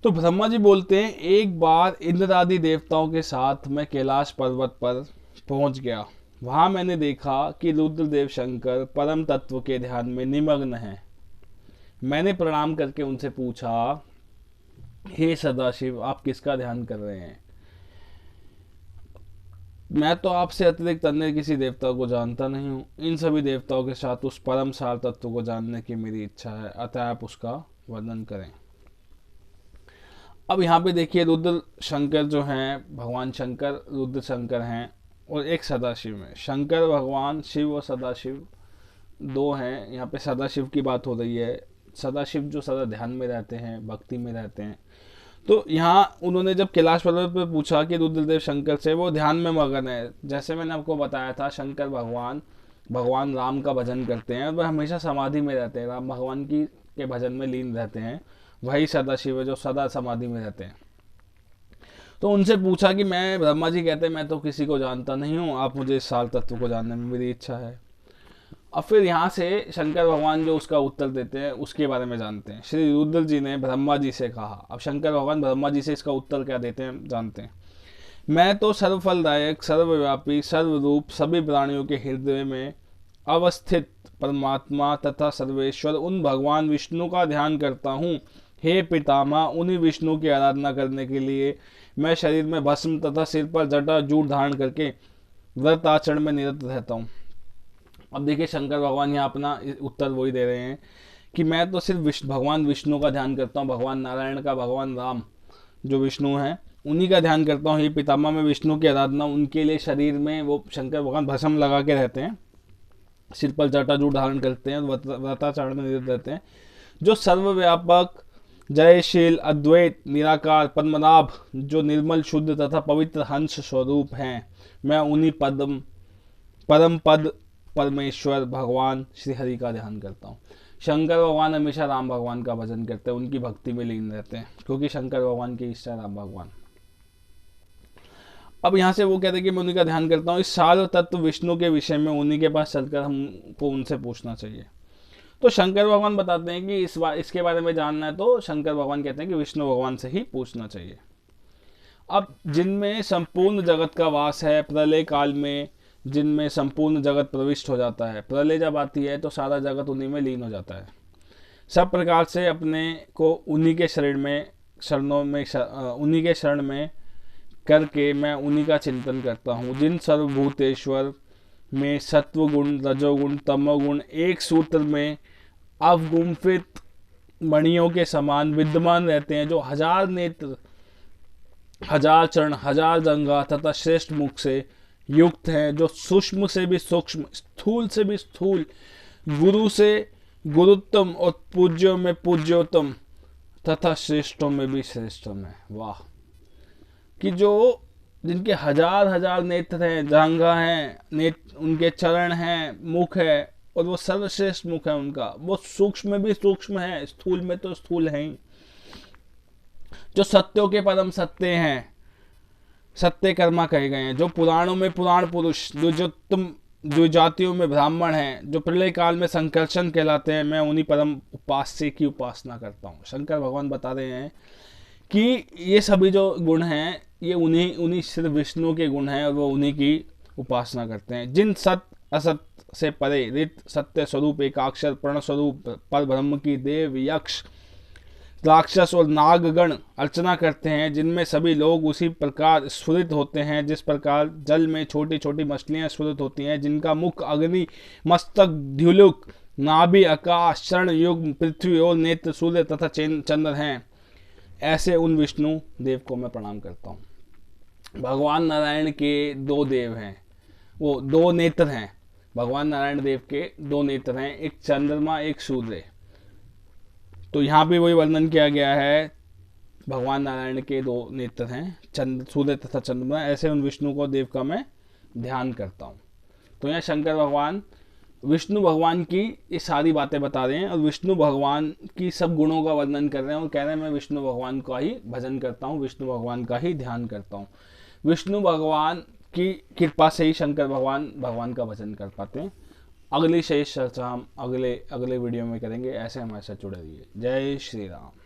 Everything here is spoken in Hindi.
तो ब्रह्मा जी बोलते हैं, एक बार इंद्र आदि देवताओं के साथ मैं कैलाश पर्वत पर पहुंच गया। वहां मैंने देखा कि रुद्रदेव शंकर परम तत्व के ध्यान में निमग्न हैं। मैंने प्रणाम करके उनसे पूछा, हे सदाशिव, आप किसका ध्यान कर रहे हैं? मैं तो आपसे अतिरिक्त अन्य किसी देवता को जानता नहीं हूँ। इन सभी देवताओं के साथ उस परम सार तत्व को जानने की मेरी इच्छा है, अतः आप उसका वर्णन करें। अब यहाँ पे देखिए, रुद्र शंकर जो हैं, भगवान शंकर रुद्र शंकर हैं, और एक सदाशिव है। शंकर भगवान शिव और सदाशिव दो हैं। यहाँ पे सदाशिव की बात हो रही है। सदाशिव जो सदा ध्यान में रहते हैं, भक्ति में रहते हैं। तो यहाँ उन्होंने जब कैलाश पर्वत पर पूछा कि रुद्रदेव शंकर से, वो ध्यान में मगन है। जैसे मैंने आपको बताया था, शंकर भगवान भगवान राम का भजन करते हैं और वह हमेशा समाधि में रहते हैं, राम भगवान की के भजन में लीन रहते हैं। वही सदाशिव है जो सदा समाधि में रहते हैं। तो उनसे पूछा कि मैं, ब्रह्मा जी कहते हैं, मैं तो किसी को जानता नहीं हूँ, आप मुझे इस सार तत्व को जानने में मेरी इच्छा है। अब फिर यहाँ से शंकर भगवान जो उसका उत्तर देते हैं उसके बारे में जानते हैं। श्री रुद्र जी ने ब्रह्मा जी से कहा। अब शंकर भगवान ब्रह्मा जी से इसका उत्तर क्या देते हैं जानते हैं। मैं तो सर्वफलदायक, सर्वव्यापी, सर्वरूप, सभी प्राणियों के हृदय में अवस्थित परमात्मा तथा सर्वेश्वर उन भगवान विष्णु का ध्यान करता हूँ। हे पितामह, उन्हीं विष्णु की आराधना करने के लिए मैं शरीर में भस्म तथा सिर पर जटा जूट धारण करके व्रत आचरण में निरत रहता हूँ। अब देखिए, शंकर भगवान यहाँ अपना उत्तर वही दे रहे हैं कि मैं तो सिर्फ भगवान विष्णु का ध्यान करता हूँ, भगवान नारायण का, भगवान राम जो विष्णु हैं उन्हीं का ध्यान करता हूँ। ये पितामह में विष्णु की आराधना, उनके लिए शरीर में वो शंकर भगवान भस्म लगा के रहते हैं, सिर पर जटाजूट धारण करते हैं, व्रताचरण में निरत रहते हैं। जो सर्वव्यापक, जयशील, अद्वैत, निराकार, पद्मनाभ, जो निर्मल, शुद्ध तथा पवित्र हंस स्वरूप हैं, मैं उन्हीं परम पद परमेश्वर भगवान श्री हरि का ध्यान करता हूँ। शंकर भगवान हमेशा राम भगवान का भजन करते हैं, उनकी भक्ति में लीन रहते हैं, क्योंकि शंकर भगवान की इष्ट है राम भगवान। अब यहाँ से वो कहते हैं कि मैं उन्हीं का ध्यान करता हूँ। इस सार तत्व विष्णु के विषय में उन्हीं के पास चलकर हमको उनसे पूछना चाहिए। तो शंकर भगवान बताते हैं कि इसके बारे में जानना है तो शंकर भगवान कहते हैं कि विष्णु भगवान से ही पूछना चाहिए। अब जिनमें संपूर्ण जगत का वास है, प्रलय काल में जिनमें संपूर्ण जगत प्रविष्ट हो जाता है, प्रलय जब आती है तो सारा जगत उन्हीं में लीन हो जाता है। सब प्रकार से अपने को उन्हीं के उन्हीं के शरण में करके मैं उन्हीं का चिंतन करता हूँ। जिन सर्वभूतेश्वर में सत्वगुण, रजोगुण, तमोगुण एक सूत्र में अवगुंफित मणियों के समान विद्यमान रहते हैं, जो हजार नेत्र, हजार चरण, हजार जंघा तथा श्रेष्ठ मुख से युक्त हैं, जो सूक्ष्म से भी सूक्ष्म, स्थूल से भी स्थूल, गुरु से गुरुत्तम और पूज्यों में पूज्योत्तम तथा श्रेष्ठों में भी श्रेष्ठतम है। वाह! कि जो जिनके हजार हजार नेत्र हैं, जांघा हैं, उनके चरण हैं, मुख है, और वो सर्वश्रेष्ठ मुख है उनका, वो सूक्ष्म में भी सूक्ष्म है, स्थूल में तो स्थूल है ही, जो सत्यों के परम सत्य हैं, सत्य कर्मा कहे गए हैं, जो पुराणों में पुराण पुरुष, जो जातियों में ब्राह्मण हैं, जो प्रलय काल में संकर्षण कहलाते हैं, मैं उन्हीं परम उपास्य की उपासना करता हूँ। शंकर भगवान बता रहे हैं कि ये सभी जो गुण हैं ये उन्हीं सिर्फ विष्णु के गुण हैं और वो उन्हीं की उपासना करते हैं। जिन सत असत से परे रित सत्य स्वरूप एकाक्षर प्रण स्वरूप पर ब्रह्म की देव, यक्ष, राक्षस और नागगण अर्चना करते हैं, जिनमें सभी लोग उसी प्रकार स्फुरित होते हैं जिस प्रकार जल में छोटी छोटी मछलियां स्फुरित होती हैं, जिनका मुख अग्नि, मस्तक द्युलोक, नाभि आकाश, चरण युग पृथ्वी और नेत्र सूर्य तथा चंद्र हैं, ऐसे उन विष्णु देव को मैं प्रणाम करता हूँ। भगवान नारायण के दो देव हैं, वो दो नेत्र हैं। भगवान नारायण देव के दो नेत्र हैं, एक चंद्रमा, एक सूर्य। तो यहाँ पे वही वर्णन किया गया है, भगवान नारायण के दो नेत्र हैं, सूर्य तथा चंद्रमा, ऐसे उन विष्णु को देव का मैं ध्यान करता हूँ। तो यहाँ शंकर भगवान विष्णु भगवान की ये सारी बातें बता रहे हैं और विष्णु भगवान की सब गुणों का वर्णन कर रहे हैं और कह रहे हैं मैं विष्णु भगवान का ही भजन करता हूँ, विष्णु भगवान का ही ध्यान करता हूँ। विष्णु भगवान की कृपा से ही शंकर भगवान का भजन कर पाते हैं। अगली शेष चर्चा हम अगले वीडियो में करेंगे। ऐसे हमारे साथ जुड़े रहिए। जय श्री राम।